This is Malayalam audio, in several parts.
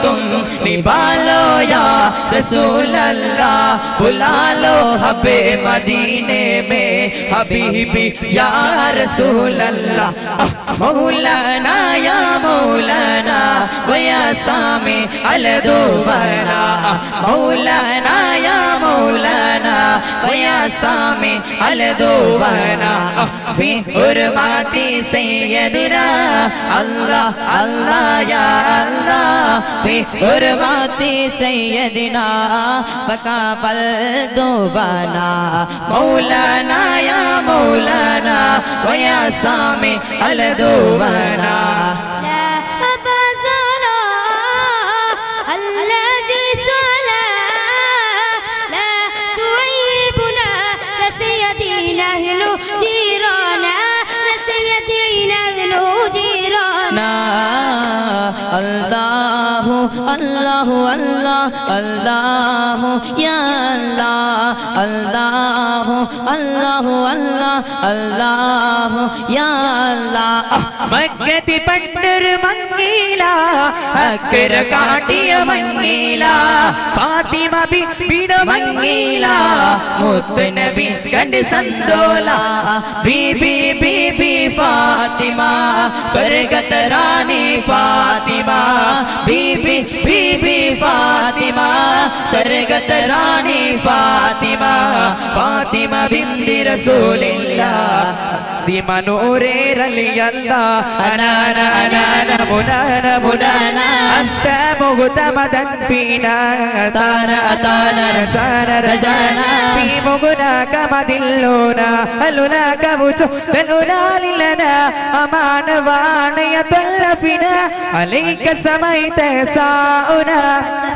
तुम निभा लो या रसूल अल्लाह, बुला लो हबे मदीने में हबीबी या रसूल अल्लाह। मौलाना या मौलाना वया सामी अलदुबना, मौलाना या मौलाना वया सामी अलदुबना, फी हुरमाती सैयदना अल्लाह अल्लाह या अल्लाह, फी हुरमाती सैयदना बकाबल दुबना, मौलाना या मौलाना वया सामी अलदुबना। अल्लाह अल्लाह अल्लाह अल्लाह या अल्लाह, अल्लाह अल्लाह अल्लाह अल्लाह या अल्लाह। मक्कति पंडर मंगीला अकर काटिय मंगीला, फातिमा बीड मंगीला मुत नबी कंड संदोला, बीबी बीबी फातिमा स्वर्गत रानी फातिमा, बीबी बीबी फातिमा स्वर्गत रानी फातिमा, फातिमा बिंदी रसूलिल्लाह मनूरे रलियल्लाह, अनाना अनाना मुनाना मुनाना अंत मुगतमदन पीना ताना ताना रसाना रजाना, पी मुगना कमदिल्लोना अलुना कबुचो तनुना लिलना अमान वाणय तल्लफिना अलैक समैत साउना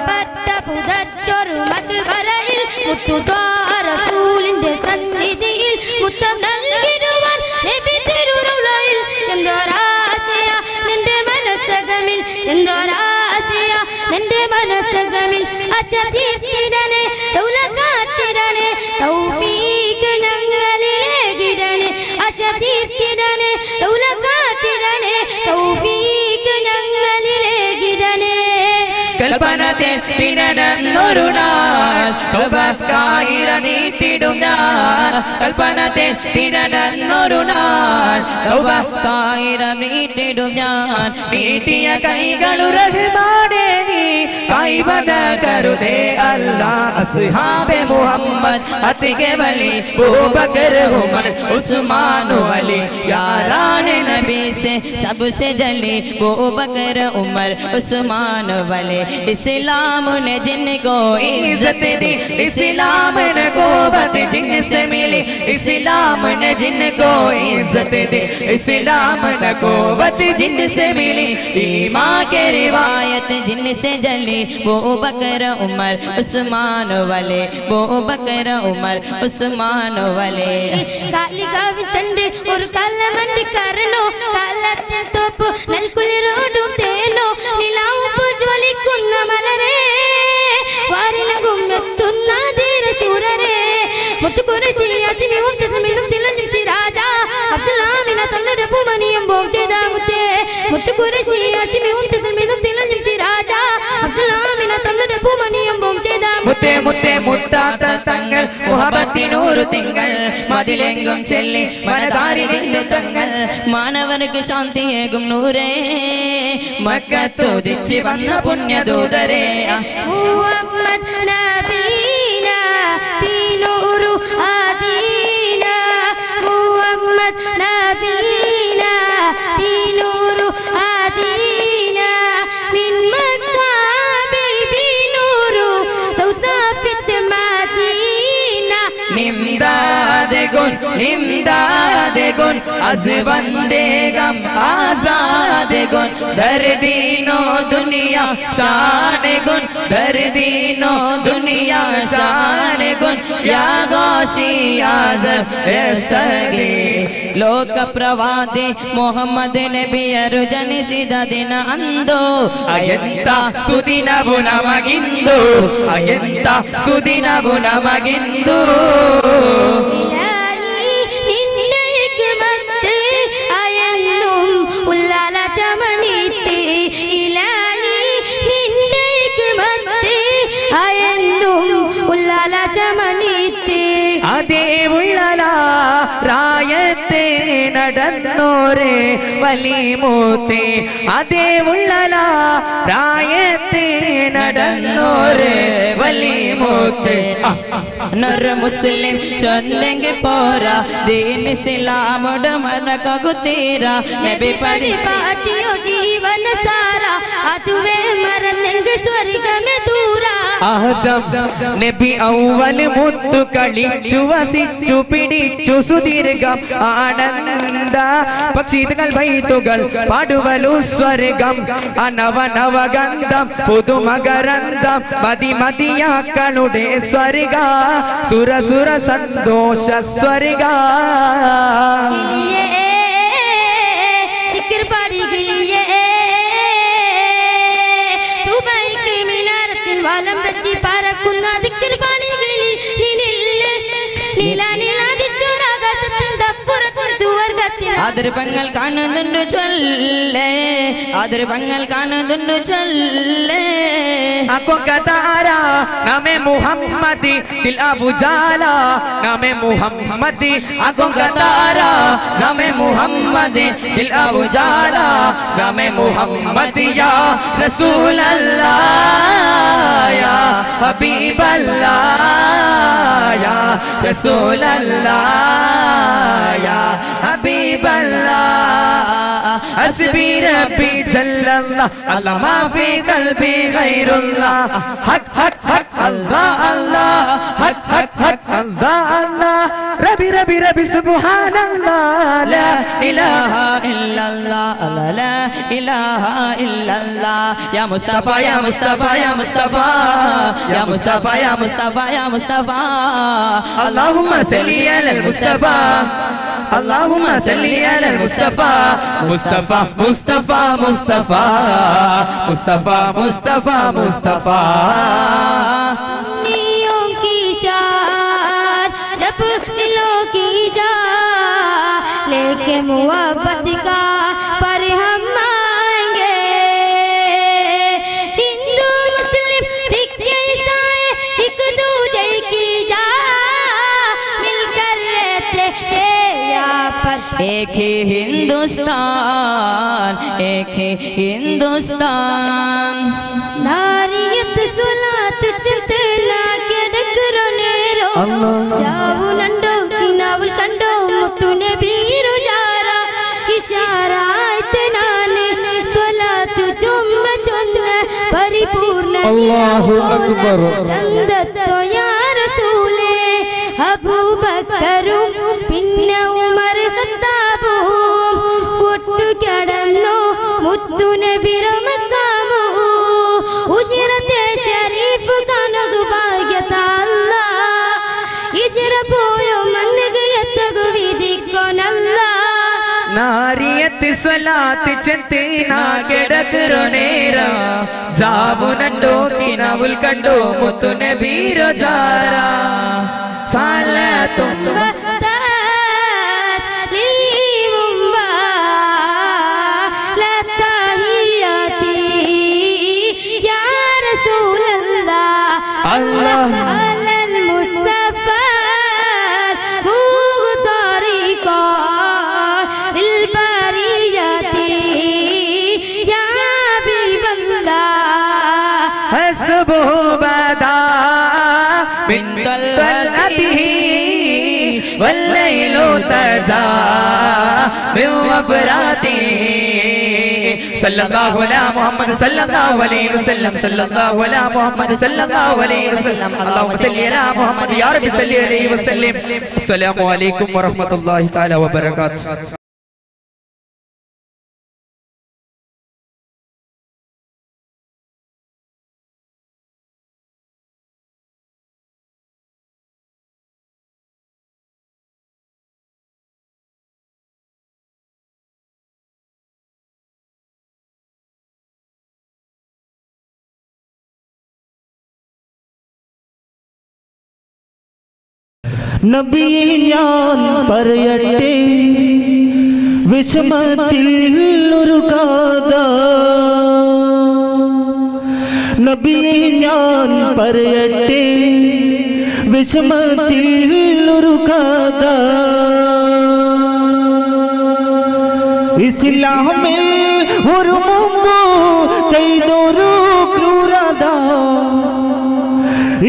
പട്ട പുതച്ചൊരു മക്ബറയിൽ മുത്തുദാ റസൂലിന്റെ സന്നിധിയിൽ മുത്തം നൽകിടുവാൻ നബി തിരുറൗളയിൽ എന്തൊരാശയ നിന്റെ മനസ്സകമിൽ, എന്തൊരാശയ നിന്റെ മനസ്സകമിൽ, അച്ചതീർത്തിടണേ റൗള കാട്ടിടണേ തൗഫീഖ് ഞങ്ങളിലേകിടണേ, അച്ചതീർത്തിടണേ റൗള കാട്ടിടണേ തൗഫീഖ് ഞങ്ങളിലേകിടണേ। കൽപ്പനത്തെ പിന്നൊരു നാൾ നീട്ടിടും ഞാൻ, കൽപ്പനത്തെ പിന്നൊരു നാൾ നീട്ടിടും ഞാൻ, നീട്ടിയ കൈകളു റഹ്മാനേ നീ കൈവദ കരുതേ അല്ലാ, അസ്ഹാബെ മുഹമ്മദ് അത്തികെ വലി അബൂബക്കർ ഉമർ ഉസ്മാൻ അലി, यारान नबी से सबसे जली अबूबकर उमर उस्मान वाले, इस्लाम ने जिनको इज्जत दी, इस्लाम ने कुव्वत जिनसे मिली, इस्लाम ने जिनको इज्जत दी, इस्लाम ने कुव्वत जिनसे मिली, ईमान के रिवायत जिनसे जली वो बकर उमर उस्मान वाले, वो बकर उमर उस्मान वाले। ഒരു കലമണ്ടി കരണോ കാലത്തിൻ തോപ്പ് നൽകുളിരോടും തേനോ നിലാവ് ജ്വലിക്കുന്ന മലരേ വാരിലെങ്കും എത്തുന്ന ധീരശൂരരേ മുത്തുകുരശി അസിമിയും ചെസമിലും തിളഞ്ഞും സിരാജ അബ്ദുല്ലാമിന തങ്ങളുടെ പൂമണിയും ബോം ചെയ്ത മുത്തേ മുത്തുകുരശി അസിമിയും ചെസമിലും തിളഞ്ഞും സിരാജ അബ്ദുല്ലാമിന തങ്ങളുടെ പൂമണിയും ബോം ചെയ്ത മുത്തേ മുത്തേ മുട്ടാത്ത തങ്ങൾ മുഹബത്തിനൂറ് തിങ്കൾ മതിലെങ്കും ചെല്ലി മനതാരി തങ്ങൾ മാനവർക്ക് ശാന്തിയേകും നൂരേ മക്കത്തുദിച്ച് വന്ന പുണ്യദൂതരേ മുഹമ്മദ് നബീന ബിനൂറു ആദീന മുഹമ്മദ് നബീന ബിനൂറു ആദീന മിൻ മക്കാബി ബിനൂറു സൗദാഫിത് മദീന നിംദാദെ ഗുൻ निम्दादे गुन अज़बंदे गम आज़ादे गुन दर्दीनो दुनिया शान गुन दर्दीनो दुनिया शान गुन या गौशी आज़म एस्तगी लोक प्रवादी मोहम्मद नबी अरुजनिसिद दिन अंदो अयंत सुदिन बुनमगिंदो अयंत सुदिन बुनमगिंदो ഉള്ളാല ചമനിത്ത് ഇലാഹി നിന്റെ നടന്നോരെ വലിമൂത്തെ അതേ ഉള്ളല പ്രായത്തെ നടന്നോരെ വലിമൂത്തെ നർ മുസ്ലിം ചൊല്ലെങ്കിൽ പോരാ ദീൻ ഇസ്ലാമുടെ മനകകുതീര നബി പരിപാടിയോ ജീവൻ സാരാ അതുവേ മരന്നെങ്കിൽ സ്വർഗമേ ദൂരാ ആദം നബി ഔവൽ മുത്തു കളിച്ചു വസിച്ചു പിടിച്ചു സുദീർഘം ആനന്ദ പക്ഷികൾ വൈത്തുകൾ പാടുവലു സ്വർഗം അനവനവഗന്ധം പുതുമകരന്തം മതിമതിയാക്കളുടെ സ്വർഗ സുരസുര സന്തോഷ സ്വർഗ വാലം പറ്റി പറക്കുന്ന ദിക്ർ പണികളിൽ അതിർപ്പങ്ങൾ കാണുന്നുണ്ട് ചൊല്ലേ അതിർപ്പങ്ങൾ കാണുന്നുണ്ട് ചൊല്ലേ आंखों का तारा नामे मुहम्मदी दिल अबू जाला नामे मुहम्मदी आंखों का तारा नामे मुहम्मदी दिल अबू जाला नामे मुहम्मदी या रसूल अल्लाह या हबीब अल्लाह या रसूल अल्लाह या हबीब अल्लाह हस्बी रब्बी जल्लल्लाह अल्लाह मा फी क़ल्बी गैरुल्लाह हक हक हक अल्लाह अल्लाह हक हक हक अल्लाह अल्लाह रबी रबी रबी सुब्हानल्लाह ला इलाहा इल्लल्लाह ला इलाहा इल्लल्लाह या मुस्तफा या मुस्तफा या मुस्तफा या मुस्तफा या मुस्तफा या मुस्तफा अल्लाहुम्मा सल्ली अलल मुस्तफा اللهم صل على المصطفى مصطفى مصطفى مصطفى مصطفى مصطفى مصطفى नियों की शान जब दिलों की जान लेके मोहब्बत का पर हम आएंगे हिंदू मुस्लिम सिख ईसाई एक दूजे की जान मिलकर रहते एक ही हिंदुस्तान एक ही हिंदुस्तान नारियत सुलात चिंतना के डकरो नेरो जाऊ नंडो किनावल कंडो मुतुने बीरो जारा इशारा इतना ने सुलात चुम्म चुन्ने परिपूर्ण अल्लाहु अकबर संदतो या रसूले अबू बकर പിന്നെ ഉമർ ഖത്താബു പൊട്ടുകടന്നു മുത്തുനബിയുടെ മഖാമു ഉജ്റത്തെ ശരീഫ് കനകു ഭാഗ്യതല്ല ഇജ്റ പോയോ മന്നഗയത്തഗു വിധിക്കൊനല്ല നാരിയത്ത് സ്വലാത്ത് ചെത്തിനാ കിടക്കറോ നേര ജാബുനണ്ടോ കിനാവുൽ കണ്ടോ മുത്തുനബിയുടെ ജാര സാലത്തും Allah alal Mustafa Bugh tariqa dil bariyati ya habiballah hasbuhu bada min talatihi wal laylu taja min wafratihi सल्लल्लाहु अलैहि मुहम्मद सल्लल्लाहु अलैहि वसल्लम सल्लल्लाहु अलैहि मुहम्मद सल्लल्लाहु अलैहि वसल्लम अल्लाहुम्मा सल्लि अला मुहम्मद या रब्बी सल्लि अलैहि वसल्लम अस्सलामु अलैकुम व रहमतुल्लाहि तआला व बरकातुहू നബി ഞാൻ പറയട്ടെ വിഷമത്തിൽ ഒരു കഥ നബി ഞാൻ പറയട്ടെ വിഷമത്തിൽ ഒരു കഥ ഇസ്ലാമിൽ ഒരു മുമ്പ് ചെയ്തൊരു ക്രൂരത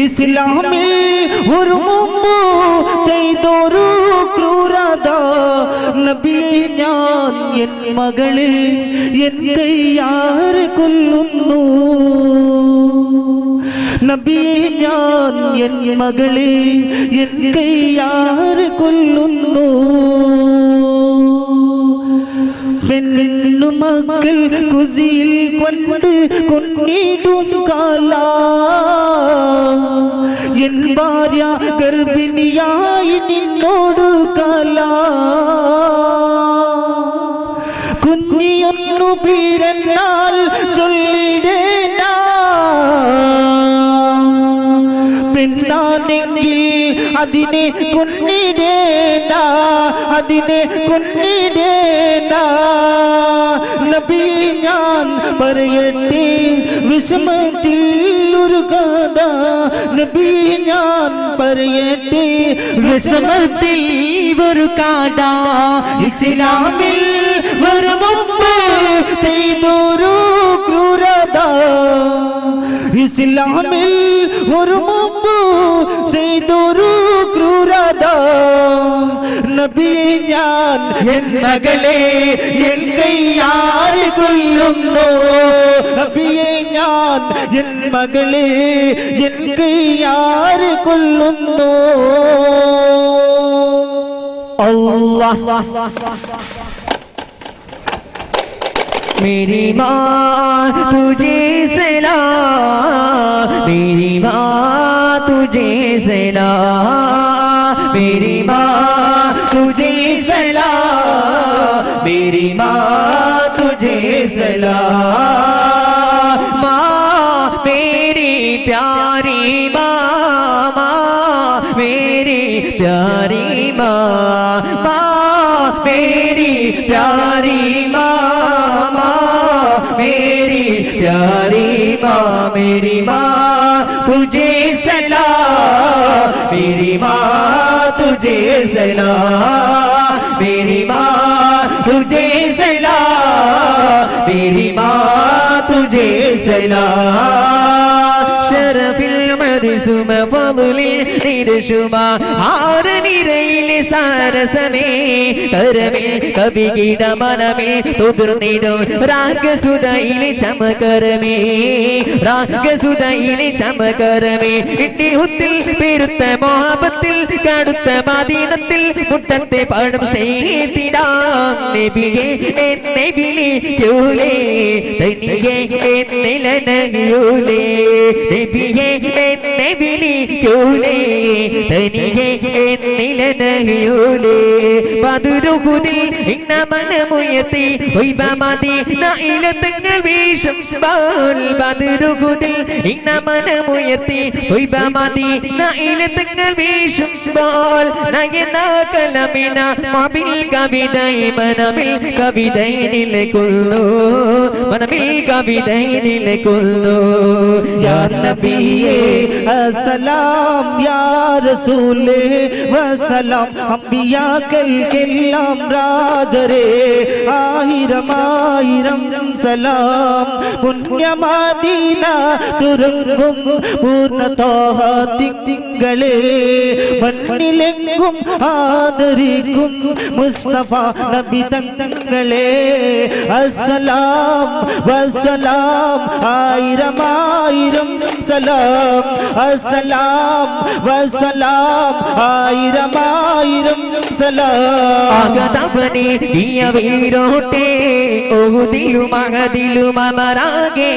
ഇസ്ലാമിൽ ഒരു മുമ്പ് ചെയ്തൊരു ക്രൂരത നബിയെ ഞാൻ എൻ മകളെ എൻ കയ്യാരെ കൊല്ലുന്നു നബിയെ ഞാൻ എൻ മകളെ എൻ കയ്യാരെ കൊല്ലുന്നു പെണ്ണു മക്കൾ കുസിയിൽ കൊണ്ട് കൊന്നിടും കാല എൻ ഭാര്യ ഗർഭിണിയായി നിന്നോട് കാല കുഞ്ഞിയൊന്നു പിറന്നാൽ ചൊല്ലിടേണ്ട പെണ്ണാണെങ്കിൽ അതിനെ കൊന്നിടേണ്ട അതിനെ കൊന്നിടേണ്ട നബിയെ ഞാൻ പറയട്ടെ വിഷമത്തിൽ ഒരു കഥ നബിയെ ഞാൻ പറയട്ടെ വിഷമത്തിൽ ഒരു കഥ ഇസ്ലാമിൽ ഒരു മുമ്പ് ചെയ്തൊരു ക്രൂരത ഇസ്ലാമിൽ ഒരു മുമ്പ് ചെയ്തൊരു ക്രൂരത നബിയെ ഞാൻ എൻ മകളെ എൻ കയ്യാരെ കൊല്ലുന്നു നബിയെ ഞാൻ എൻ മകളെ എൻ കയ്യാരെ കൊല്ലുന്നു അല്ലാഹ് मेरी माँ तुझे सलाम मेरी माँ तुझे सलाम मेरी माँ तुझे सलाम मेरी माँ तुझे सलाम माँ मेरी प्यारी माँ मेरी प्यारी माँ मेरी प्यारी माँ मेरी प्यारी माँ मेरी माँ तुझे सलाम मेरी माँ तुझे सलाम मेरी माँ तुझे सलाम मेरी माँ तुझे सलाम शरफिल मदसुम फضलिल निर्शुमा हार निरैले सारसमे करमे कवि गीत मनमे तुदुर्निदो राग सुदइले चमकरमे राग सुदइले चमकरमे इट्टी हुत्तिल पेरुत्त मोहब्बत्तिल कടുത്ത മദീനത്തിൽ മുട്ടത്തെ പാടും സ്നേഹിതിടാം നബിയെ എന്നെ വിളിക്കൂലേ തനിയെ എന്നെ ലനയൂലേ നബിയെ എന്നെ വിളിക്കൂലേ തനിയെ എന്നെ ലനയൂലേ ബദറുഹുദിൽ ഇന്ന മനമുയർത്തി ഹുൈബ മദീനയിലെ തങ്ങൾ വീശും ബാൽ ബദറുഹുദിൽ ഇന്ന മനമുയർത്തി ഹുൈബ മദീനയിലെ തങ്ങൾ വീശും ബാൽ നയന കലമിന മബിൽ കവിതൈ മനമിൽ കവിതൈ നിലകൊള്ളൂ മനമിൽ കവിതൈ നിലകൊള്ളൂ യാ നബിയേ അസ്സലാം യാ റസൂലേ വസലാം അംബിയാക്കൽക്കെല്ലാം രാജരേ ആയിരം ആയിരം സലാം പുണ്യമദീന തുറങ്ങും പൂർണ്ണതോഹ തിങ്കളേ മണ്ണിലെങ്ങും ആദരിക്കും മുസ്തഫ നബി തങ്ങളെ അസ്സലാം വസ്സലാം ആയിരം ആയിരം സലാം അസ്സലാം വസ്സലാം ആയിരം ആയിരം സലാം ആഗതവനെ ദിയവീരോട്ടെ ഓതിലും മഹദിലും അമരാകെ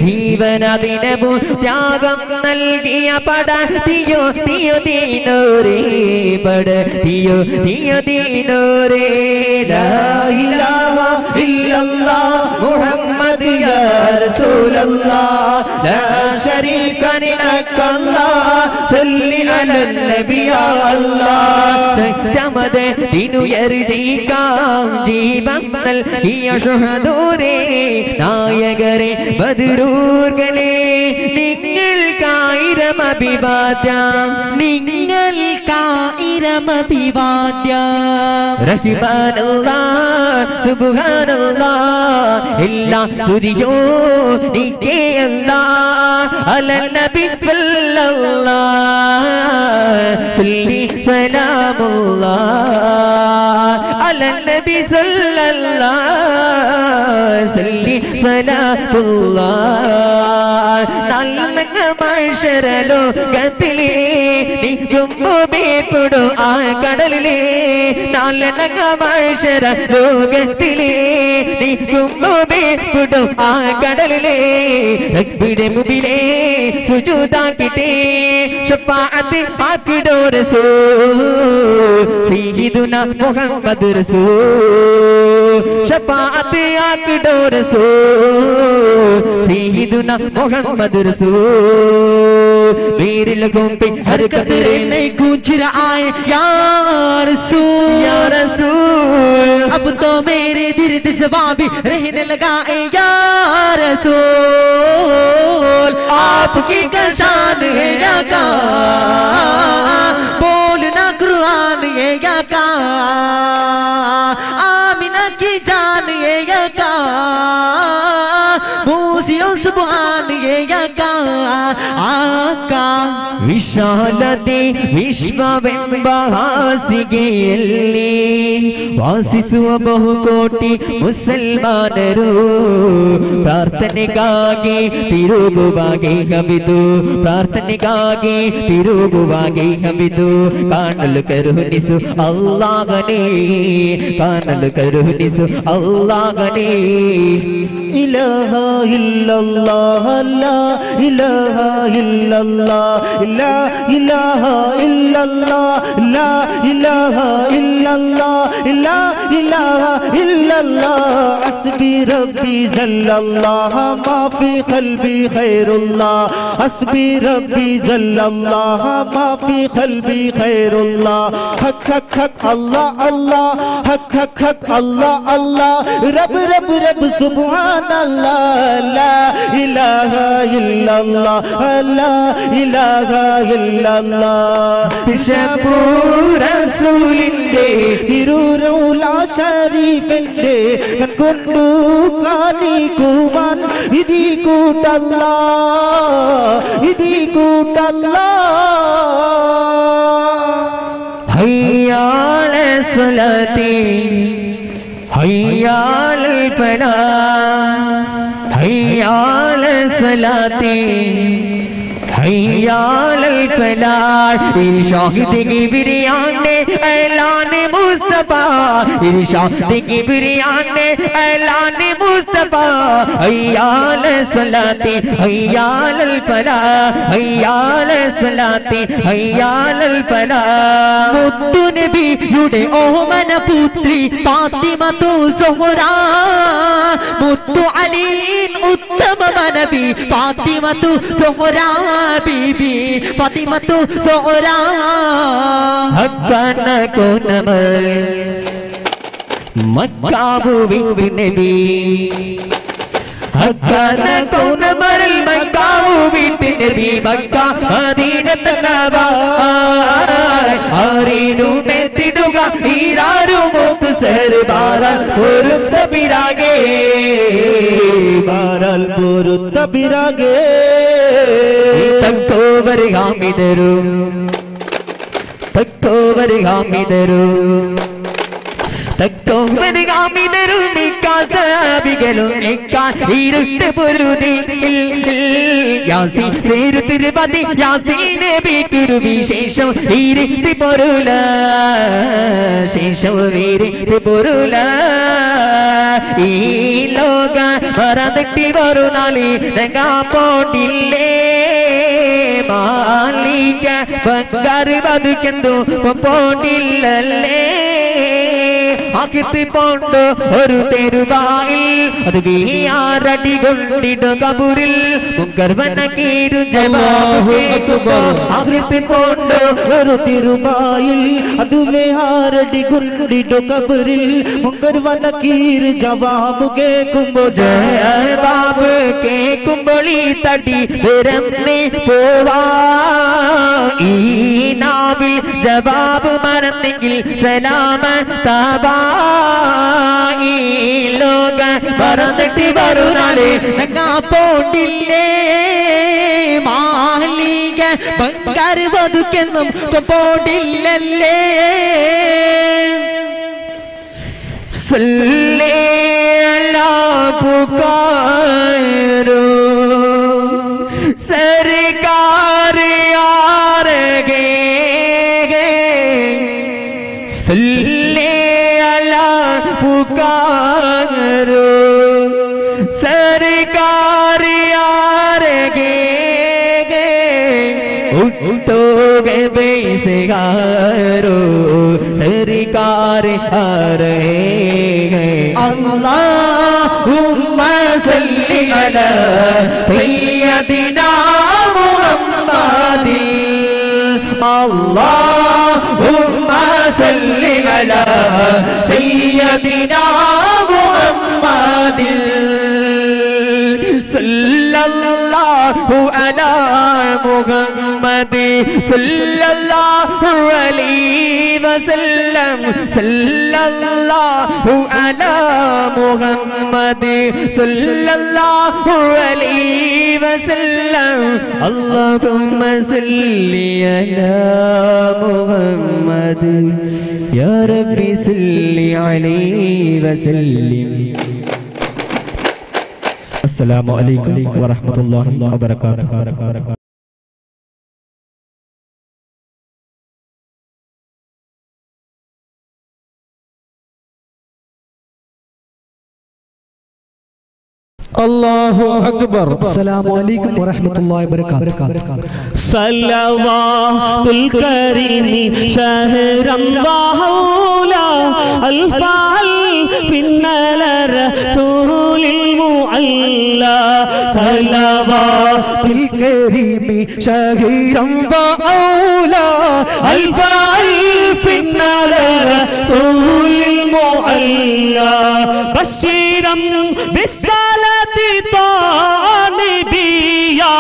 ജീവനദിനമു ത്യാഗം നൽകിയ പടത്തിയോ തിയോ ദീനോരേ പടത്തിയോ തിയോ ദീനോരേ ലാ ഇലാഹ ഇല്ലല്ലാഹ് മുഹമ്മദ് യാ റസൂലല്ലാഹ് ലാ ശരീക ലക്കല്ലാഹ് സല്ലി അലൻ നബി യാ അല്ലാഹ് സത്യമത് ദിനുയർജിക്കാം ജീവൻ നൽകിയ ശുഹദൂരേ നായകരെ ബദറൂർകളെ നിങ്ങൾക്കായിരം അഭിവാദ്യം നിങ്ങൾക്കായിരം അഭിവാദ്യം റഹ്മാനല്ലാഹ് സുബ്ഹാനല്ലാഹ് എല്ലാ സ്തുതിയോ നീക്കേ അല്ലാഹ് അലൻ നബി സല്ലല്ലാഹ് സല്ലി സലാമുല്ലാഹ് അലൻ നബി സല്ലല്ലാഹ് സല്ലി സലാമുല്ലാഹ് നല്ല മനുഷ്യരലോകത്തിലേ നീക്കുമ്പോ ആ കടലിലേ നല്ല മനുഷ്യരലോകത്തിലേ നീക്കുമ്പോ ആ കടലിലേ റബ്ബിന്റെ മുമ്പിലേ സുജൂദാക്കിട്ടേ ശഫാഅത്ത് ആക്കിടോ റസൂൽ സയ്യിദുനാ മുഹമ്മദ് റസൂൽ ശഫാഅത്ത് ആക്കിടോ റസൂൽ सैयदुना मोहम्मद रसूल मेरे लगों पे हर कतरे में गूंज रहा है या रसूल अब तो मेरे दिल जवाबी रहने लगा है या रसूल आपकी शान है या का बोलना कुरान है या का आमिना की जान है या का सुभान ये यका आका विशालते विश्वವೆಂಬ ಹಾಸಿಗೆಯಲ್ಲಿ ವಾಸಿಸುವ ಬಹುಕೋಟಿ ಮುಸಲ್ಮಾನರು ಪ್ರಾರ್ಥನೆಗಾಗಿ ತಿರುಗುವಾಗೆ ಹಮಿದು ಪ್ರಾರ್ಥನೆಗಾಗಿ ತಿರುಗುವಾಗೆ ಹಮಿದು ಕಾಣಲು ಕರುಣಿಸು ಅಲ್ಲಾಹನೇ ಕಾಣಲು ಕರುಣಿಸು ಅಲ್ಲಾಹನೇ إله إلا الله لا إله إلا الله لا إله إلا الله لا إله إلا الله لا إله إلا الله حسبي ربي جل الله ما في قلبي خير الله حسبي ربي جل الله ما في قلبي خير الله حق حق حق الله الله حق حق حق الله الله رب رب رب سبحان الله لا إله إلا الله لا إله إلا الله بشبور رسولinde തിരൂരൗലാ ശരീഫിന്റെ കൺകൊണ്ടു കാണിക്കുവാൻ ഇതി കൂട്ടല്ലാ ഹയ്യാല സ്വലാത്തി ഹയ്യാൽ ഫലാഹ് ഹയ്യാൽ സ്വലാത്തി हय्याल फलाह इरशाद किबरियान ने ऐलान मुस्तफा इरशाद किबरियान ने ऐलान मुस्तफा हय्याल सलाते हय्याल फलाह हय्याल सलाते हय्याल फलाह मुत्तु नबियुडे ഓമന പുത്രി ഫാത്തിമത്തു സുഹ്റാ മുത്തു അലിയിൻ ഉത്തമ നബി ഫാത്തിമത്തു സുഹ്റാ ബീബി ഫാത്തിമത്തു സുഹ്റാ ഹക്കന കോനമൽ മക്കാബു ബിബി നബി ഹക്കന കോനമൽ മക്കാബു ബിബി നബി മക്ക മദീനത്ത് നബാ ആരീനു മെത്തിടുക ഈരാരു മോത്ത് ശഹർ ബാരൽ പൊരുത്ത പിരാഗേ ബാരൽ പൊരുത്ത പിരാഗേ തക്കോവർ ഹാമിദരു തക്കോവർ ഹാമിദരു തക്കോവർ ഹാമിദരു നിക്കാസബികളും നിക്കായിരുട്ട് പൊരുതി യാസീൻ സേരു തിരുപതി യാസീൻ നബിക്കൊരു വിശേഷം ഈരിട്ട് പൊരുല ശേഷം ഈരിട്ട് പൊരുല ഈ ലോക മറന്നിട്ട് വരുന്നാളി രംഗാ പോട്ടില്ലേ മാലിക ബംഗാറ് ബതുക്കെന്തു പോട്ടില്ലല്ലേ ആക്കിത്തി പോണ്ടോ ഒരു തെരുവായിൽ അത് വീയാറടി കൊണ്ടിട കബൂരിൽ മുങ്കർവന കീരു ജവാബ് ആക്കിത്തി പോണ്ടോ ഒരു തിരുവായിൽ അത് വേഹാരടി കൊണ്ടിട കബറിൽ മുങ്കർവന കീര് ജവാബ് കേൾക്കുമ്പോ ജവാബ് കേൾക്കുമ്പോൾ ഈ തടി വിരന്ന് പോവാ ഈ നാ സലാമിൽ ജവാബ് മറന്നെങ്കിൽ സലാമ താബായി ലോക മറന്നിട്ട് വരുന്നാലേ പോണ്ടില്ലേ മാലിക ബംഗാർ വധുക്കെന്നും പോണ്ടില്ലല്ലേ സല്ലേ അലാ പുകാരോ सरकार यार गे सल्ले अला पुकारो सरकार यार गे उठोगे बेसगारो सरकार आ रहे अल्लाहुम्मा सल्ली अला सय्यदिना मुहम्मदिन अल्लाहुम्मा सल्ली अला सय्यदिना मुहम्मदिन सल्लल्लाहु अला मुहम्मद सल्लल्लाहु अलैहि वसल्लम सल्लल्लाहु अला मुहम्मद सल्लल्लाहु अलैहि वसल्लम अल्लाहुम्मा सल्ली अला मुहम्मद या रब्बी सल्ली अलैहि वसल्लम अस्सलामु अलैकुम व रहमतुल्लाहि व बरकातुहू अल्लाहु अकबर अस्सलामु अलैकुम व रहमतुल्लाहि व बरकातुहू सल्लल्लाहुल करीमी शहरम वाहौला अल्फाल फिन्नल रसूलिल मुअल्ला सल्लल्लाहुल करीमी शहरम वाहौला अल्फाल फिन्नल रसूलिल मुअल्ला बशीरम बिस्सलाति तानिबिया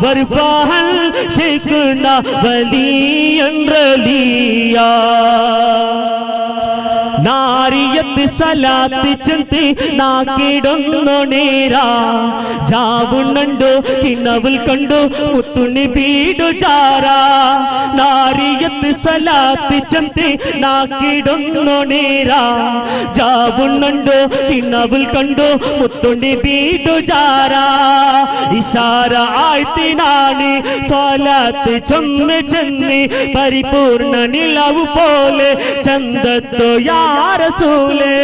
वर्फहल शेखना वलियन रलिया നാരിയത്ത് സലാത്ത് ചന്തി നാക്കിടുന്നു നേരാ ജാവുണ്ണുണ്ടോ കിണവുൽ കണ്ടു മുത്തുണി വീടു ചാരാ നാരിയത്ത് സലാത്ത് ചന്തി നാക്കിടുന്നു നേരാ ജാവുണ്ണുണ്ടോ കിണവുൽ കണ്ടു മുത്തുണി വീടു ചാരാ ഇഷാര ആയത്തിനാണ് സ്വലാത്ത് ചൊന്ന് ചെന്ന് പരിപൂർണ നിലവ് പോലെ ചന്തത്തോ യാ रसूले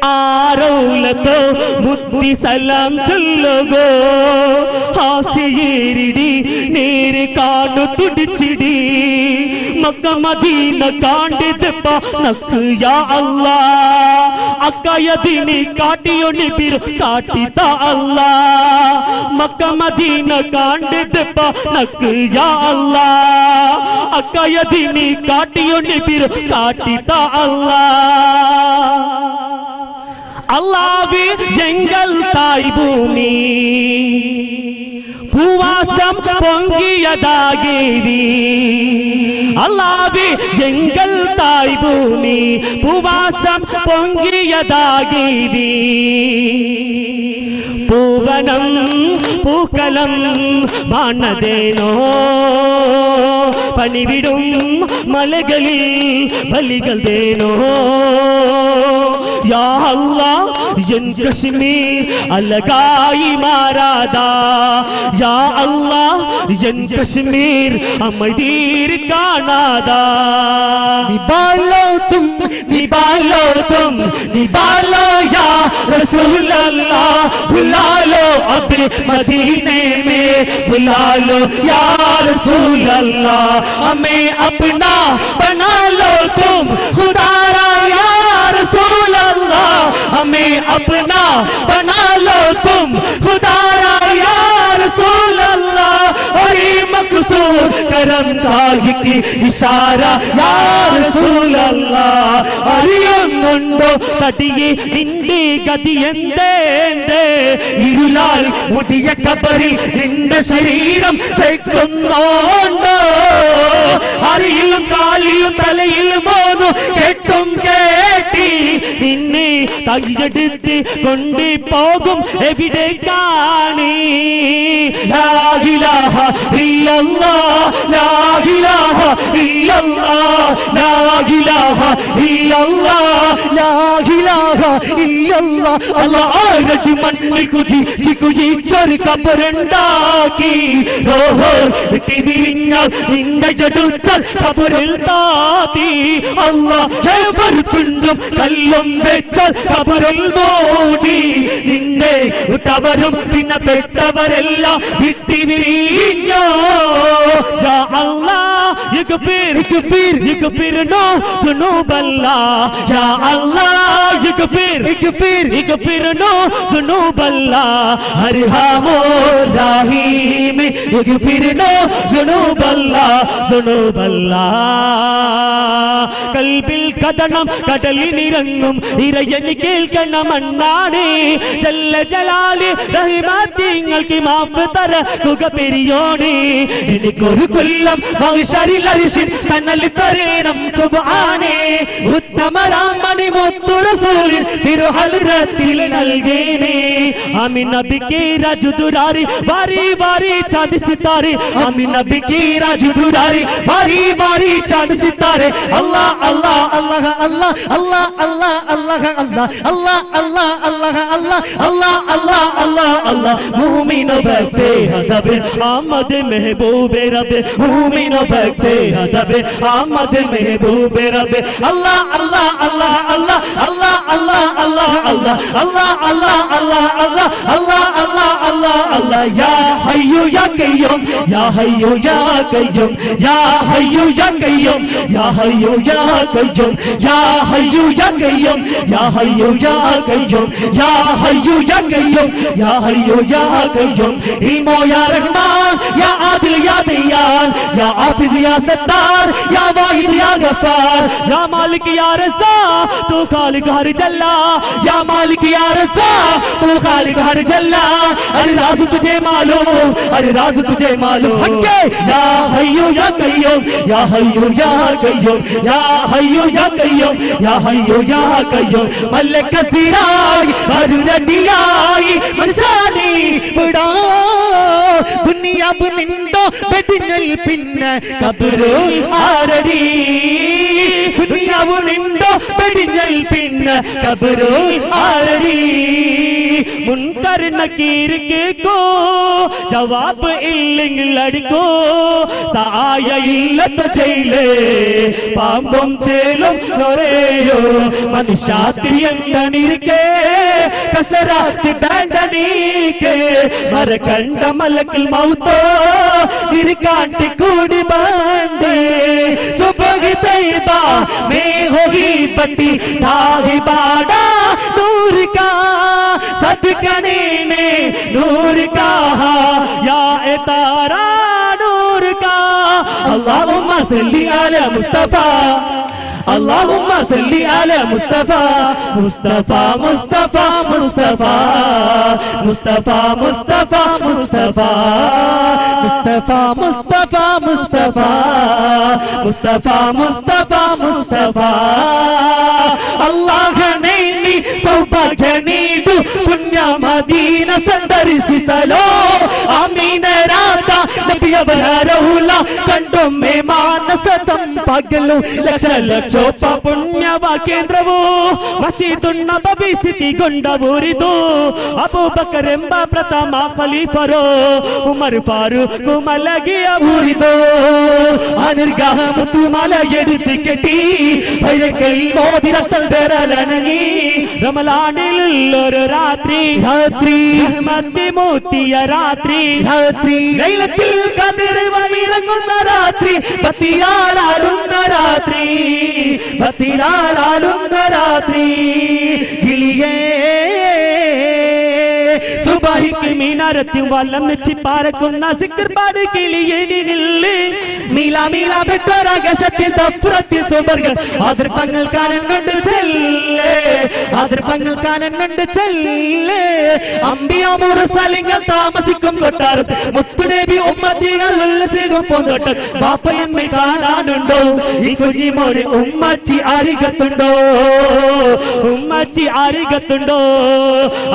ആരൗലത്തോ ബുദ്ധി സലാം ചൊല്ലുകോ ഹാസിയേരിടി നേരെ കാണ്ടു തുടിച്ചിടി മക്ക മദീന കാണ്ടിതപ്പ നക്ക് യാ അല്ലാ അക്കയദിനി കാട്ടിയോ നിബിർ കാട്ടിത അല്ലാ മക്ക മദീന കാണ്ടിതപ്പ നക്ക് യാ അല്ലാ അക്കയദിനി കാട്ടിയോ നിബിർ കാട്ടിത അല്ലാ അല്ലാഹ് ജംഗൽ തായ് ഭൂമി ഭൂവാസം പൊങ്കിയതാകേരി അല്ലാഹ് ജംഗൽ തായ് ഭൂമി ഭൂവാസം പൊങ്കിയതാകേരി പൂവനം പൂക്കലം മാണതേനോ പണിവിടും മലകളിൽ ബലികൾ തേനോ യാ അല്ലാഹ് എൻ കശ്മീർ അലകായി മാറാദാ യാ അല്ലാഹ് എൻ കശ്മീർ അമടീർ കാണാദാ നിബാലോ തും निबालो या रसूल अल्लाह बुला लो अपने मदीने में बुला लो या रसूल अल्लाह हमें अपना बना लो तुम खुदारा या रसूल अल्लाह हमें अपना बना लो तुम खुदारा या रसूल अल्लाह और ये मकसूद करम ताहि की इशारा या रसूल अल्लाह അറിയുന്നുണ്ടോ തടിയെ നിന്റെ ഗതി എന്തേ ഇരുളാൽ മുടിയ കബറിൽ നിന്റെ ശരീരം തയ്ക്കുന്നോണ്ടോ തലയിൽ പോന്നു കെട്ടും കേട്ടി നിന്നെ തയ്യെടുത്ത് കൊണ്ടുപോകും എവിടേക്കാണ് ലാ ഇലാഹ ഇല്ലല്ലാഹ് ലാ ഇലാഹ ഇല്ലല്ലാഹ് ലാ ഇലാഹ ഇല്ലല്ലാഹ് ലാ ഇലാഹ ഇല്ലല്ലാഹ് അല്ലാഹ് ആരതി മണ്ണിൽ കുഴിച്ചൊരു കബറുണ്ടാക്കി ഓഹോ തിരിഞ്ഞാൽ നിന്റെ ജടുത്തൽ കബറിൽ താത്തി അല്ലാഹ് എവർക്കുണ്ടും കല്ലും വെച്ചാൽ കബറിൽ മൂടി നിന്റെ ഉട്ടവരും പിന്നെ പെട്ടവരെല്ലാം വിട്ടിവിരിഞ്ഞോ യാ അല്ലാഹ് ഇഗ്ഫിർനോ ദുനൂബല്ലാ യാ അല്ലാഹ് ഇഗ്ഫിർനോ ദുനൂബല്ലാ അർഹമോ റഹീം ഇഗ്ഫിർനോ ദുനൂബല്ലാ കൽബിൽ കടണം കടലിനിറങ്ങും ഇറയന് കേൾക്കണമെന്നാണ് ജല്ല ജലാല് റഹ്മത്തിങ്ങൾക്ക് മാഫ് തര സുഖ പെരിയോണ് എനിക്കൊരു കൊല്ലം മഹ്ശറിൽ അർശിൻ തന്നൽ തരേണം സുബ്ഹാനേ ഉത്തമരാമണി മുത്തു റസൂലിൻ തിരുഹൽറത്തിൽ നൽകേനേ ആമീൻ നബി കേ രാജുദുരാരി വാരി വാരി ചാঁদ സിതാരെ ആമീൻ നബി കേ രാജുദുരാരി വാരി വാരി ചാঁদ സിതാരെ അല്ലാഹ് അല്ലാഹ് അല്ലാഹ് അല്ലാഹ് അല്ലാഹ് അല്ലാഹ് അല്ലാഹ് അല്ലാഹ് അല്ലാഹ് അല്ലാഹ് അല്ലാഹ് അല്ലാഹ് അല്ലാഹ് അല്ലാഹ് അല്ലാഹ് മുഅ്മിന ബക്തേ ഹദബ് ആമദ് മെഹബൂബ് റബ്ബ് മുഅ്മിന ബക്തേ ഹദബ് ആമദ് മെഹബൂബ് റബ്ബ് അല്ലാഹ് അല്ലാഹ് അല്ലാഹ് അല്ലാഹ് അല്ലാഹ് അല്ലാഹ് അല്ലാഹ് അല്ലാഹ് അല്ലാഹ് അല്ലാഹ് അല്ലാഹ് അല്ലാഹ് അല്ലാഹ് അല്ലാഹ് അല്ലാഹ് അല്ലാഹ് യാ ഹയ്യു യാ ഖയ്യൂം യാ ഹയ്യു യാ ഖയ്യൂം യാ ഹയ്യു യാ ഖയ്യൂം യാ ഹയ്യു യാ ഖയ്യൂം യാ ഹയ്യു യാ ഖയ്യൂം യാ ഹയ്യു യാ ഖയ്യൂം യാ ഹയ്യു യാ ഖയ്യൂം യാ ഹയ്യു യാ ഖയ്യൂം ഇൽമോ യാ റഹ്മാൻ യാ ആദിൽ യാ ദയ്യാൻ യാ ആഫിസ് യാ സത്താർ യാ വാഹിദ് യാ ഗഫാർ യാ മാലിക് യാ റസാ तू खालिक हर जल्ला या मालिक या रज़ा तू खालिक हर जल्ला अरे राज तुझे मालूम अरे राज तुझे मालूम हक्के या हय्यू या कय्यूम या हय्यू या कय्यूम या हय्यू या कय्यूम या हय्यू या कय्यूम मलक सिराई अरुणदियाई मनसानी बड़ा दुनिया बनिंदो बेदिनल पिन्न कब्रो आरड़ी दुनिया बनिंदो बेदिनल पिन्न कब्रो आरड़ी मुनकर नकीर के को जवाब इल्लिंग लड़को ताय इल्लत चैले पांबम चेलम नोरेयो मनुष्यात्रियंदनिरके कसरात बैंडनीके मरकंड मलकल मौतो निरकांट कूड़ी बांधे सुबह तैबा में होगी बत्ती दाही बाड़ा नूर का सदकने में नूर का या तारा नूर का अल्लाहुम्मा सल्ली अला मुस्तफा अल्लाहुम्मा सल्ली अला मुस्तफा मुस्तफा मुस्तफा मुस्तफा मुस्तफा मुस्तफा मुस्तफा मुस्तफा मुस्तफा मुस्तफा मुस्तफा मुस्तफा मुस्तफा अल्लाह ने सौभाग्य नीडु पुण्य मदीना संदर्शिसलो आमीन राता नबिಯವರಹುಲ ಕಂಡೊಮ್ಮೆ ಮಾನಸ ಸಂಪಗಲು ಲಕ್ಷ ಲಕ್ಷೋಪ ಪುಣ್ಯವ ಕೇಂದ್ರವು ಮಸೀದುನ್ ನಬವಿ ಸ್ಥಿತಿಗೊಂಡ ಊರಿದು ಅಬೂಬಕರ್ ಎಂಬ ಪ್ರಥಮ ಖಲೀಫರು ಉಮರ್ ಫಾರೂಕ್ ಮಲಗಿಯ ಊರಿದು ಅನಿರ್ಗಾಹ ಮುತ್ತು ಮಲ ಎಡಿಸಿ ಕೆಟಿ ಭೈರಕೈ ಮೋದಿ ರಸಲ್ ಬೆರಲನಗಿ ರಮಲಾನಿಲ್ಲೊರು ರಾತ್ರಿ ರಾತ್ರಿ ಮತ್ತಿ ಮೂತಿಯ ರಾತ್ರಿ ರಾತ್ರಿ ലൈലത്തുൽ ഖദർ വന്നിറങ്ങുന്ന രാത്രി ബത്തിയാലാടുന്ന രാത്രി ബത്തിയാലാടുന്ന രാത്രി കിളിയേ സുബഹിക്ക് മീനാരത്തിൽ വലം വെച്ച് പാരക്കുന്ന സിക്കർ പാട് കിളിയേ നില്ല് മീല മീല പെട്ടൊരാകാശത്തിൽ തപ്പുറത്തിൽ സുബർഗർ അതിർപ്പങ്ങൾ കാലം കണ്ട് ചെല്ലേ അതിർപ്പങ്ങൾ കാലം കണ്ട് ചെല്ലേ അമ്പിയാമൂർ സ്ഥലങ്ങൾ താമസിക്കും കൊട്ടാരം മുത്തുനബി ഉമ്മത്തികൾ ഉല്ലസിക്കും പോന്നോട്ടം ബാപ്പയമ്മ കാണാനുണ്ടോ ഈ കുഞ്ഞിമോനെ ഉമ്മച്ചി അരികത്തുണ്ടോ ഉമ്മച്ചി അരികത്തുണ്ടോ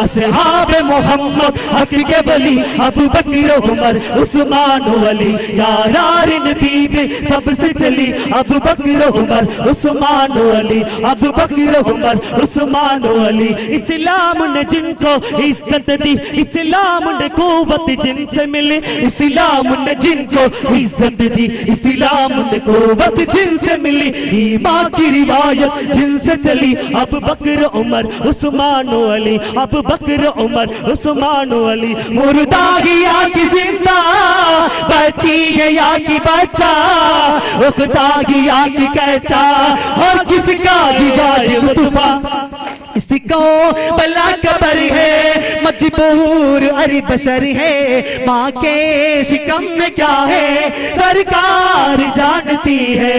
അസ്ഹാബെ മുഹമ്മദ് ഹഖീഖെ വലി അബൂബക്കർ ഉമർ ഉസ്മാൻ വലി यारारिन बीबी सबसे चली अबू बकर उमर उस्मान अली अबू बकर उमर उस्मान अली इस्लाम ने जिनको इज्जत दी इस्लाम ने कुव्वत जिनसे मिली इस्लाम ने जिनको इज्जत दी इस्लाम ने कुव्वत जिनसे मिली ईमान की रिवायत जिनसे चली अबू बकर उमर उस्मान अली अबू बकर उमर उस्मान अली मुर्दा गया कि जिंदा बची गया कि बच्चा उखता गया कि कैचा और किसका जिगार तूफा इसको बला कबर है मजबूर अरे बशर है माँ के शिकम में क्या है सरकार जानती है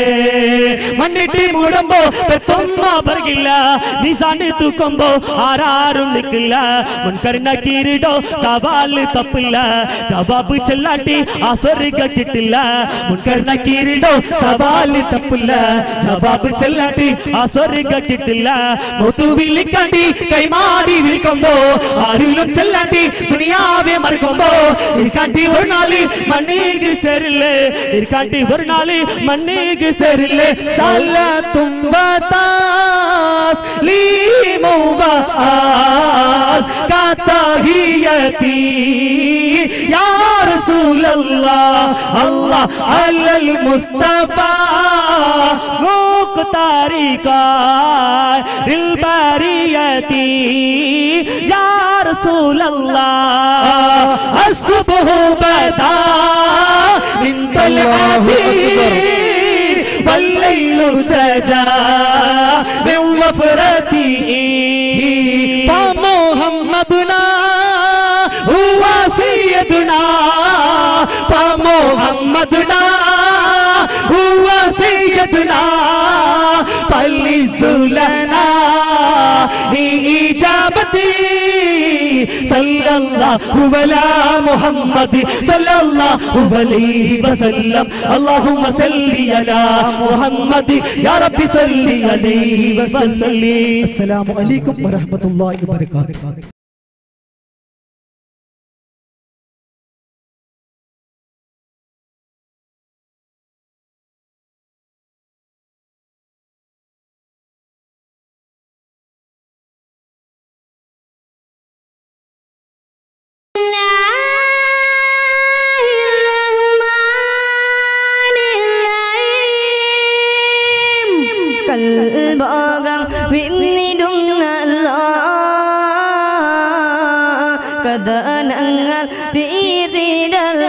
मन्निटी मुड़म्बो पे तुम्मा बरगिला निशाने तू कंबो आरारुम निकला मुनकर नकीरडो सवाल तपला जवाब चलाटी आस्वर्ग किटला मुनकर नकीरडो सवाल तपला जवाब चलाटी आस्वर्ग किटला मोतुविल കണ്ടി കൈമാടി വിൽക്കുമ്പോ ആരിലും ചെല്ലാണ്ടി ദുനിയാവെ മറക്കുമ്പോ ഇരിക്കാണ്ടി ഒരു നാളി മണ്ണീക്ക് സെരില്ലേ ഇരിക്കാണ്ടി ഒരു നാളി മണ്ണീക്ക് സെരില്ലേ സല്ലത്തും ബതാസ് ലീമുബാസ് കാതഹിയതി യാ റസൂലല്ലാഹ് അല്ലാഹ് അലൽ മുസ്തഫാ മുഖ്താരി കാ ദിൽബാരി या रसूल अल्लाह अस्सुबह बदा मिन तलअती वल्लैल सजा मिन वफरती मुहम्मदुना हुवा सय्यदुना मुहम्मदुना हुवा सय्यदुना फलिजुलना इजाबती सल्लल्लाहु अला मुहम्मद सल्लल्लाहु अलैहि वसल्लम अल्लाहुम्मा सल्लि अला मुहम्मद या रब्बी सल्लि अलैहि वसल्लम। अस्सलामु अलैकुम वरहमतुल्लाहि वबरकातुहू। കൽബാകം വിന്നിടുന്നല്ല കഥനങ്ങൾ തീർത്തിടല്ല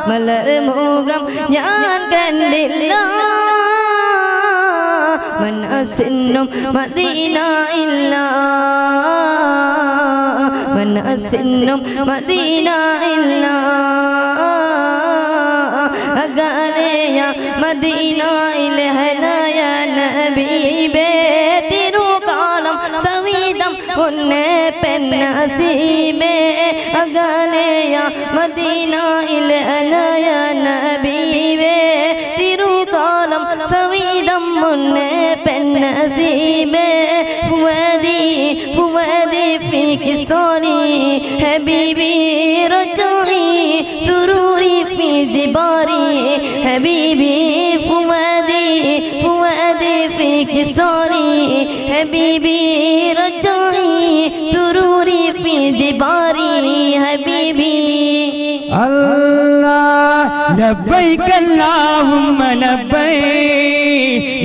മലർമുഖം ഞാൻ കണ്ടില്ല മനസ്സിനും മദീന ഇല്ല മനസ്സിനും മദീന ഇല്ല അകലെയ മദീനയിൽ ഹനായ നബീബേ തിരുകാലം സമീതം പൊന്നെ പെന്നസീബേ അകലെയ മദീനയിൽ ഹനായ നബീബേ തിരുകാലം സമീതം പൊന്നെ പെന്നസീബേ ഫുവദി ഫുവദി ഫീകി സോനി ഹബീബി റജുഇ സുറൂരി ഫീ ജിബാരി ഹബീബി ഫുവദി ഫുവദി ഫീകി സോനി ഹബീബി റജുഇ സുറൂരി ഫീ ജിബാരി ഹബീബി അല്ലാഹ് ലബ്ബൈക അല്ലാഹുമ്മ ലബ്ബൈക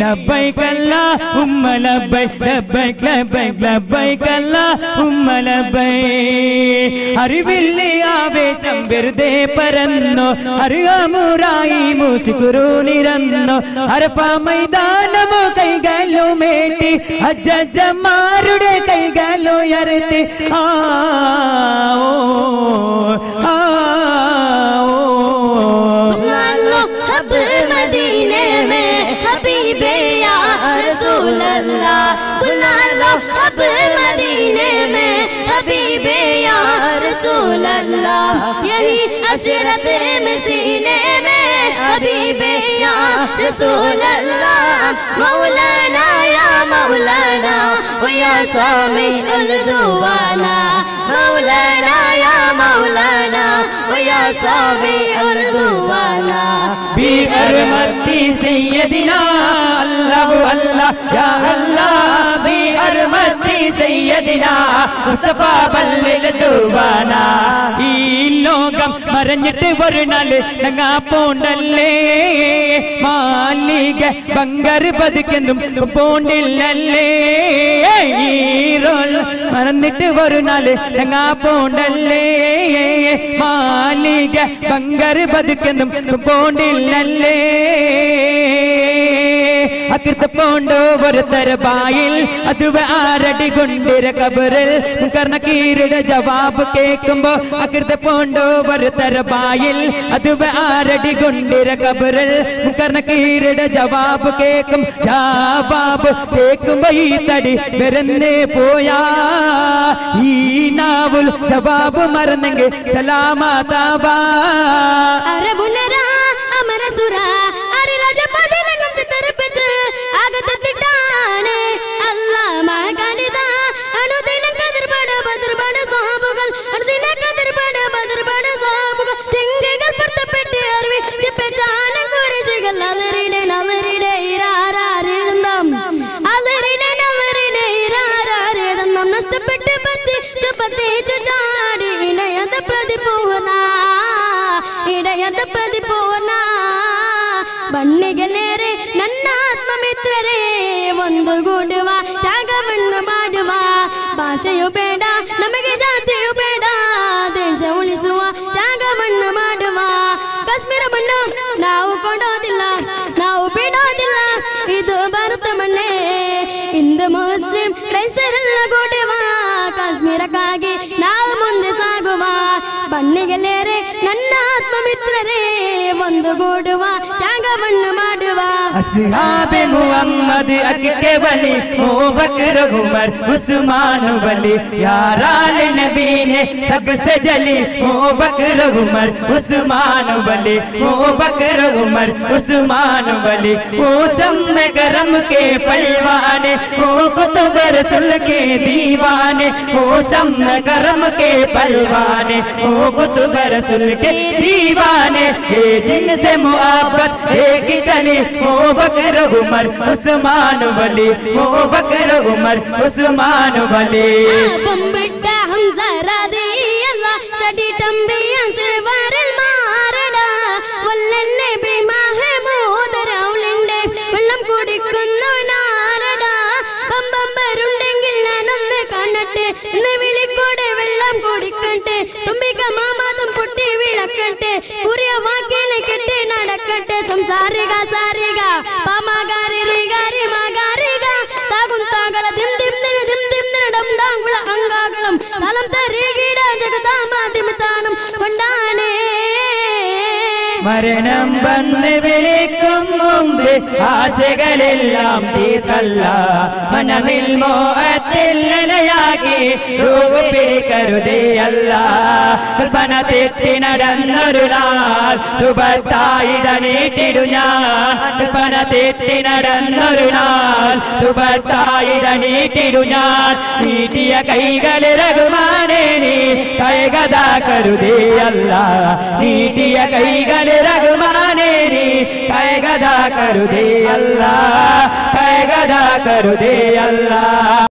ലബ്ബൈക അല്ലാഹുമ്മ ലബ്ബൈക ലബ്ബൈക ലബ്ബൈക ലബ്ബൈക അല്ലാഹുമ്മ ലബ്ബൈക അറിവില്ലേ ആവേശം വെറുതെ പരന്നു അറിയാമുറായി മൂസിക്കുരു നിരന്നു അരപ്പ മൈതാനമോ കൈകളുമേറ്റി അജ്ജമാരുടെ കൈകളുയർത്തി यही अशरत में सीने में हबीबे या रसूल अल्लाह मौलाना या मौलाना ओ या सामी उल दुआना मौलाना या मौलाना ओ या सामी उल दुआना बिअरमती सैयदना अल्लाह अल्लाह या अल्लाह बिअरमती सैयदना മുസ്തഫാ ബല്ലിൽ ദുവാന ഈ ലോകം മറഞ്ഞിട്ട് ഒരു നാള് ഞങ്ങാ പോണ്ടല്ലേ മാലിക ബംഗർ പതിക്കെന്നും പോണ്ടില്ലല്ലേ ഈ മറന്നിട്ട് ഒരു നാള് ഞങ്ങാ പോണ്ടല്ലേ മാലിക ബംഗർ പതിക്കെന്നും പോണ്ടില്ലല്ലേ അകൃത പോണ്ടോ ഒരു തരബായിൽ അത് ആരടി കൊണ്ടിര കബറിൽ മുൻകർ നക്കീരുടെ ജവാബ് കേൾക്കുമ്പോ അകൃത പോണ്ടോ ഒരു തരബായിൽ അത് ആരടി കൊണ്ടിര കബറിൽ മുൻകർ നക്കീരുടെ ജവാബ് കേൾക്കും ജവാബ് കേൾക്കുമ്പോ ഈ തടി വെറുതെ പോയാ ഈ നാവുൽ ജവാബ് മറന്നെങ്കിൽ സലാമതാബാ അരബുനര അമരസുര അരിരാജപദലകം ചിത്രപ്പെട്ട് ആഗതത്തിട്ടാണ് അല്ലാഹ് മഹകാലിദ അനുദിന കദർബട ബദർബട സാബുകൾ അനുദിന കദർബട ബദർബട സാബുകൾ ചെങ്കകൾ പുറത്തപ്പെട്ട് അറിവി ചിപ്പച്ചാന കുറിച്ചുകൾ നവറിടെ ഇരാരാരെന്നും നവറിടെ ഇരാരാരെന്നും നഷ്ടപ്പെട്ട് പത്തി ചുപ്പത്തി ചുചാടി ഇടയത പ്രതിപൂർണ ಬನ್ನಿಗೆಲೇರೆ ನನ್ನ ಆತ್ಮಮಿತ್ರರೇ ಒಂದುಗೂಡುವ ತ್ಯಾಗವನ್ನು ಮಾಡುವ ಭಾಷೆಯು ಬೇಡ ನಮಗೆ ಜಾತಿಯು ಬೇಡ ದೇಶ ಉಳಿಸುವ ತ್ಯಾಗವನ್ನು ಮಾಡುವ ಕಾಶ್ಮೀರವನ್ನು ನಾವು ಕೊಡೋದಿಲ್ಲ ನಾವು ಬಿಡೋದಿಲ್ಲ ಇದು ಭಾರತ ಮಣ್ಣೆ ಹಿಂದೂ ಮುಸ್ಲಿಂ ಕ್ರೈಸ್ತರೆಲ್ಲ ಗೂಡುವ ಕಾಶ್ಮೀರಕ್ಕಾಗಿ ನಾವು ಮುಂದೆ ಸಾಗುವ ಬನ್ನಿಗೆಲೇರೆ ನನ್ನ ಆತ್ಮಮಿತ್ರರೇ ಒಂದುಗೂಡುವ ತ್ಯಾಗವನ್ನು ಮಾಡುವ अस्हाबे मुहम्मद अक्के वली अबू बकर उमर उस्मान वली यारान नबी ने सबसे जली अबू बकर उमर उस्मान वली अबू बकर उमर उस्मान वली वो शम्म गरम के परवाने वो कुतुब रसूल के दीवाने वो शम्म गरम के परवाने वो कुतुब रसूल के दीवाने ये जिनसे मुहब्बत एक गली अबू बकर उमर उस्मान वली अबू बकर उमर उस्मान वली ബൊമ്പിട്ട ഹംസ റളിയല്ല ചടിടമ്പിയൻ സിൽവറിൽ മാറട വല്ലന്നെ ബി മഹമൂദ് റൗലിന്റെ വെള്ളം കുടിക്കുന്നവനാരട ബമ്പരുണ്ടെങ്കിൽ ഞാനൊന്ന് കാണട്ടെ എന്ന് വിളിക്കൂടെ വെള്ളം കുടിക്കട്ടെ തുമ്പിക മാമാതും പൊട്ടി വിളക്കട്ടെ കുറിയ വാക്കിലെ കെട്ടി നടക്കട്ടെ സംസാരിക സാരിക പാമാകാരി റിഗാരി മാകാരിക താകും താകള ദിം ദിം ദിം ദിം ഡം ഡാങ്കുള അംഗാകളം തലം തരികിട ജഗതാമാതിമിതാനം കൊണ്ടാനേ മരണം വന്ന് വിളിക്കും മുമ്പ് ആശകളെല്ലാം തീർത്തല്ല മനമിൽ മോഹത്തിൽ നിലയാകി രൂപ പിടിക്കരുതേ അല്ല കൽപ്പന തെറ്റി നടന്നൊരു നാൾ സുബത്തായിടനീട്ടിടു ഞാൻ കൽപ്പന തെറ്റി നടന്നൊരു നാൾ സുബത്തായിടനീട്ടിടു ഞാൻ നീട്ടിയ കൈകൾ റഹ്മാനേ നീ കൈകഥാ കരുതേ അല്ല നീട്ടിയ കൈകൾ रघुमाने नी कैगदा करु दे अल्लाह कैगदा करु दे अल्लाह।